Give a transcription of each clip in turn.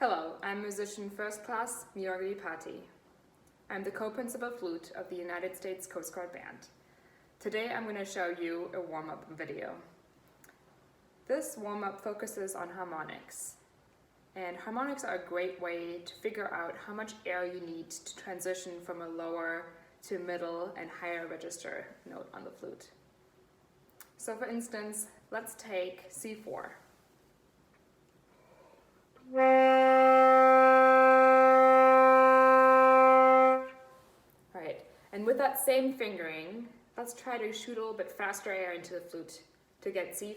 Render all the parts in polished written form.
Hello, I'm musician First Class Meera Gudipati. I'm the co-principal flute of the United States Coast Guard Band. Today I'm going to show you a warm-up video. This warm-up focuses on harmonics. And harmonics are a great way to figure out how much air you need to transition from a lower to middle and higher register note on the flute. So for instance, let's take C4. Alright, and with that same fingering, let's try to shoot a little bit faster air into the flute to get C5.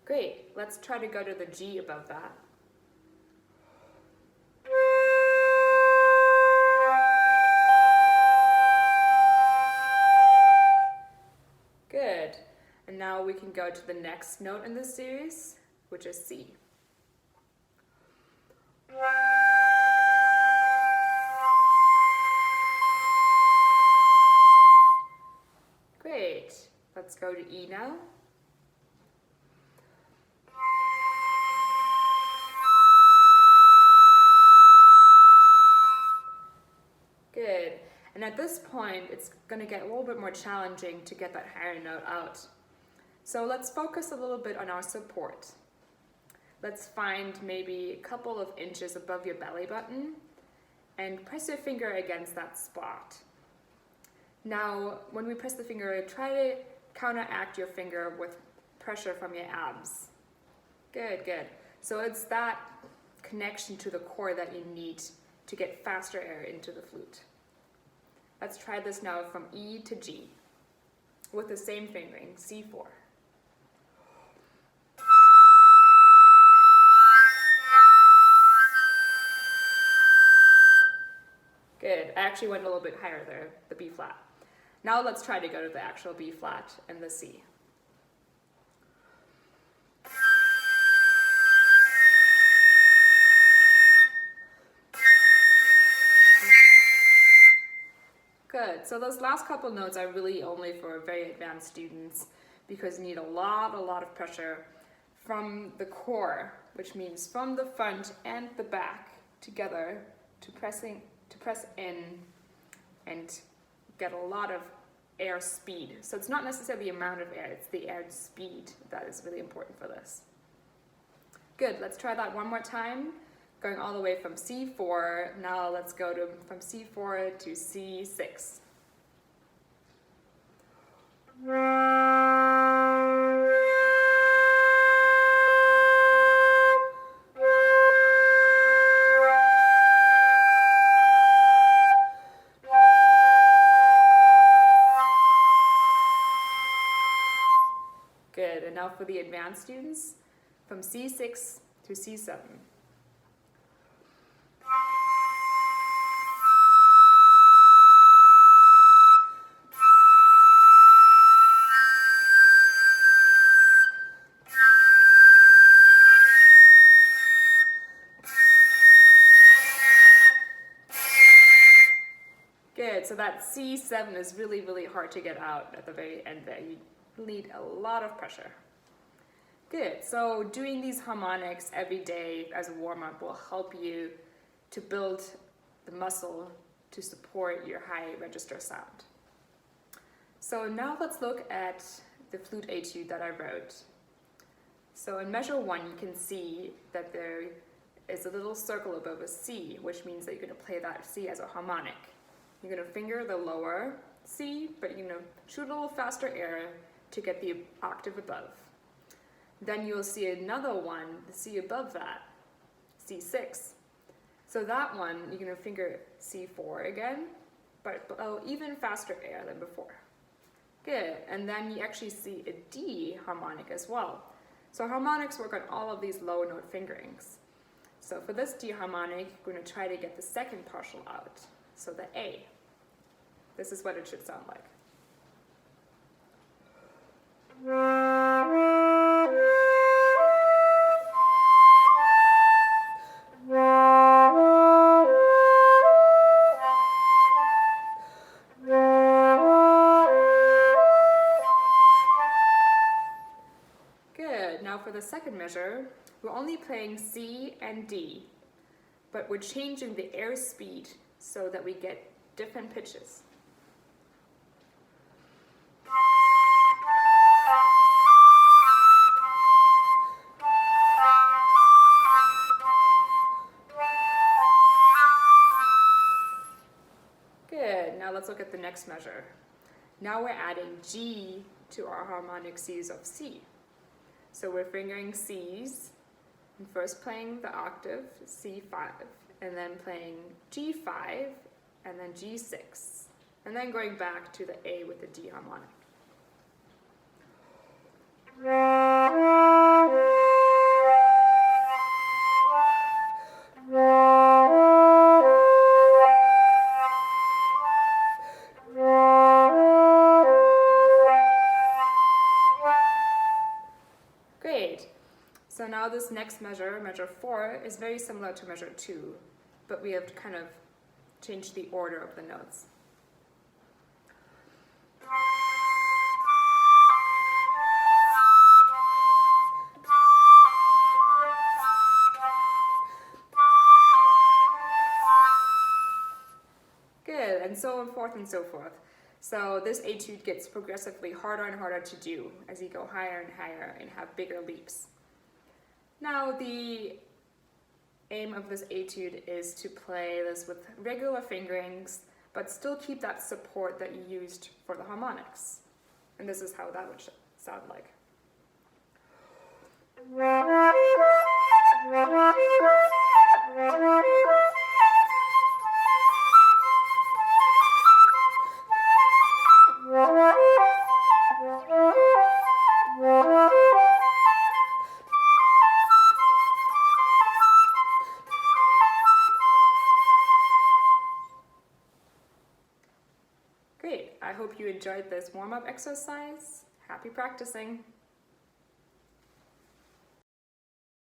Great, let's try to go to the G above that. Good, and now we can go to the next note in this series, which is C. Great, let's go to E now. Good, and at this point it's going to get a little bit more challenging to get that higher note out. So let's focus a little bit on our support. Let's find maybe a couple of inches above your belly button and press your finger against that spot. Now, when we press the finger, try to counteract your finger with pressure from your abs. Good, good. So it's that connection to the core that you need to get faster air into the flute. Let's try this now from E to G with the same fingering, C4. Good, I actually went a little bit higher there, the B flat. Now let's try to go to the actual B flat and the C. Good, so those last couple notes are really only for very advanced students because you need a lot of pressure from the core, which means from the front and the back together to press in and get a lot of air speed. So it's not necessarily the amount of air, it's the air speed that is really important for this. Good, let's try that one more time. Going all the way from C4, now let's go from C4 to C6. Good, and now for the advanced students, from C6 to C7. Good, so that C7 is really hard to get out at the very end there. You need a lot of pressure. Good, so doing these harmonics every day as a warm-up will help you to build the muscle to support your high register sound. So now let's look at the flute etude that I wrote. So in measure 1 you can see that there is a little circle above a C, which means that you're going to play that C as a harmonic. You're going to finger the lower C, but you're going to shoot a little faster air to get the octave above. Then you'll see another one, the C above that, C6. So that one, you're going to finger C4 again, but blow even faster air than before. Good, and then you actually see a D harmonic as well. So harmonics work on all of these low note fingerings. So for this D harmonic, we're going to try to get the second partial out. So the A. This is what it should sound like. for the second measure, we're only playing C and D, but we're changing the air speed so that we get different pitches. Good, now let's look at the next measure. Now we're adding G to our harmonic Cs of C. So we're fingering Cs, and first playing the octave C5, and then playing G5, and then G6, and then going back to the A with the D harmonic. Great. So now this next measure, measure 4, is very similar to measure 2, but we have to kind of change the order of the notes. Good, and so forth and so forth. So this etude gets progressively harder and harder to do as you go higher and higher and have bigger leaps. Now the aim of this etude is to play this with regular fingerings, but still keep that support that you used for the harmonics. And this is how that would sound like. Great, I hope you enjoyed this warm-up exercise. Happy practicing!